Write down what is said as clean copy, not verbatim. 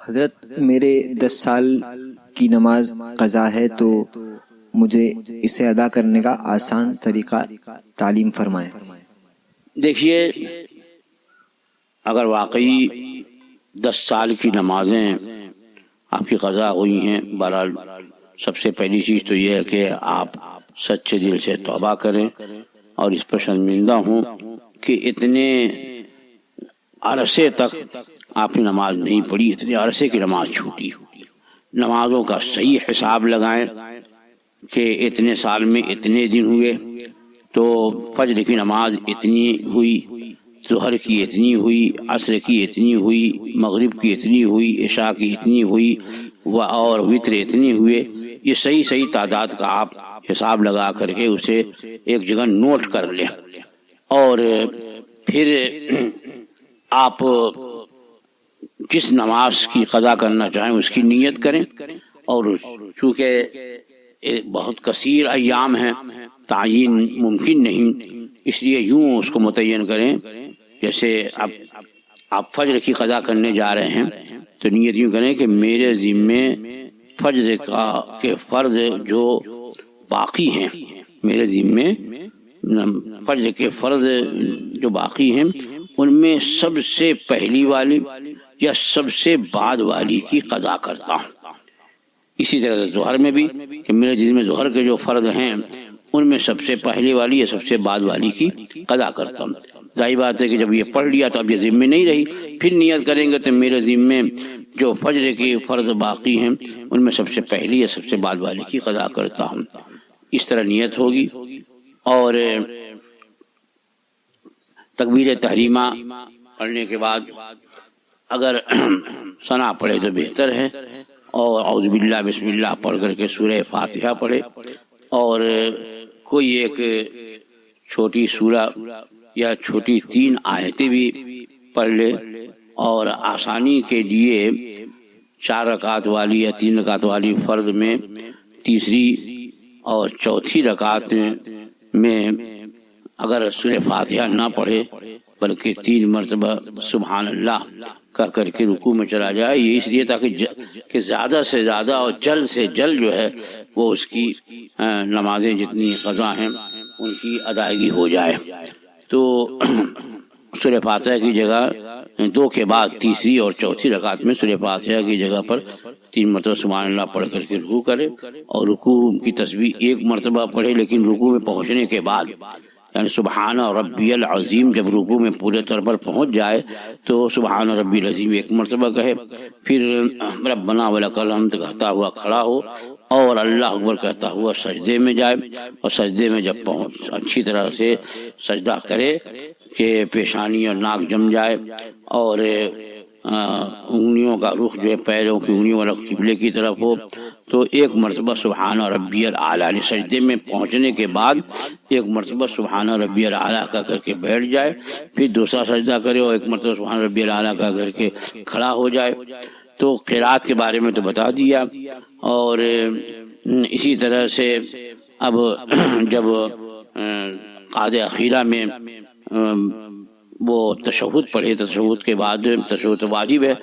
حضرت میرے 10 سال کی نماز قضا ہے تو مجھے اسے ادا کرنے کا آسان طریقہ تعلیم فرمائیں۔ دیکھیے، اگر واقعی 10 سال کی نمازیں آپ کی قضا ہوئی ہیں، بہرحال سب سے پہلی چیز تو یہ ہے کہ آپ سچے دل سے توبہ کریں اور اس پر شرمندہ ہوں کہ اتنے عرصے تک آپ نے نماز نہیں پڑھی، اتنے عرصے کی نماز چھوٹی۔ نمازوں کا صحیح حساب لگائیں کہ اتنے سال میں اتنے دن ہوئے تو فجر کی نماز اتنی ہوئی، ظہر کی اتنی ہوئی، عصر کی اتنی ہوئی، مغرب کی اتنی ہوئی، عشاء کی اتنی ہوئی اور وتر اتنی ہوئے۔ یہ صحیح تعداد کا آپ حساب لگا کر کے اسے ایک جگہ نوٹ کر لیں، اور پھر آپ جس نماز کی قضا کرنا چاہیں اس کی نیت کریں، اور چونکہ بہت کثیر ایام ہیں، تعیین ممکن نہیں، اس لیے یوں اس کو متعین کریں۔ جیسے اب آپ فجر کی قضا کرنے جا رہے ہیں تو نیت یوں کریں کہ میرے ذمے فجر کے فرض جو باقی ہیں، میرے ذمے فجر کے فرض جو باقی ہیں ان میں سب سے پہلی والی یا سب سے بعد والی کی قضا کرتا ہوں۔ اسی طرح سے ظہر میں بھی کہ میرے ذمے ظہر کے جو فرض ہیں ان میں سب سے پہلی والی یا سب سے بعد والی کی قضا کرتا ہوں۔ ظاہر بات ہے کہ جب یہ پڑھ لیا تو اب یہ ذمے نہیں رہی، پھر نیت کریں گے تو میرے ذمے جو فجر کی فرض باقی ہیں ان میں سب سے پہلی یا سب سے بعد والی کی قضا کرتا ہوں، اس طرح نیت ہوگی۔ اور تکبیر تحریمہ پڑھنے کے بعد اگر ثنا پڑھے تو بہتر ہے، اور اعوذ باللہ بسم اللہ پڑھ کر کے سورہ فاتحہ پڑھے، اور کوئی ایک چھوٹی سورہ یا چھوٹی 3 آیتیں بھی پڑھ لے، اور آسانی کے لیے 4 رکعت والی یا 3 رکعت والی فرض میں تیسری اور چوتھی رکعت میں اگر سورہ فاتحہ نہ پڑھے بلکہ 3 مرتبہ سبحان اللہ کہہ کر کے رکوع میں چلا جائے، یہ اس لیے تاکہ کہ زیادہ سے زیادہ اور جلد سے جلد جو ہے وہ اس کی نمازیں جتنی قضا ہیں ان کی ادائیگی ہو جائے۔ تو سورہ فاتحہ کی جگہ 2 کے بعد تیسری اور چوتھی رکعت میں سورہ فاتحہ کی جگہ پر 3 مرتبہ سبحان اللہ پڑھ کر کے رکوع کرے، اور رکوع کی تسبیح 1 مرتبہ پڑھے، لیکن رکوع میں پہنچنے کے بعد یعنی سبحان ربی العظیم جب رکوع میں پورے طور پر پہنچ جائے تو سبحان ربی العظیم 1 مرتبہ کہے، پھر ربنا ولک الحمد کہتا ہوا کھڑا ہو اور اللہ اکبر کہتا ہوا سجدے میں جائے، اور سجدے میں جب پہنچ اچھی طرح سے سجدہ کرے کہ پیشانی اور ناک جم جائے، اور انگلیوں کا رخ جو ہے پیروں کی انگلیوں والا قبلے کی طرف ہو، تو 1 مرتبہ سبحان ربی الاعلیٰ یعنی سجدے میں پہنچنے کے بعد 1 مرتبہ سبحان ربی الاعلیٰ کہہ کر کے بیٹھ جائے، پھر دوسرا سجدہ کرے اور 1 مرتبہ سبحان ربی الاعلیٰ کہہ کر کے کھڑا ہو جائے۔ تو قرات کے بارے میں تو بتا دیا، اور اسی طرح سے اب جب قعدہ اخیرہ میں وہ تشہد پڑھے، تشہد کے بعد تشہد واجب ہے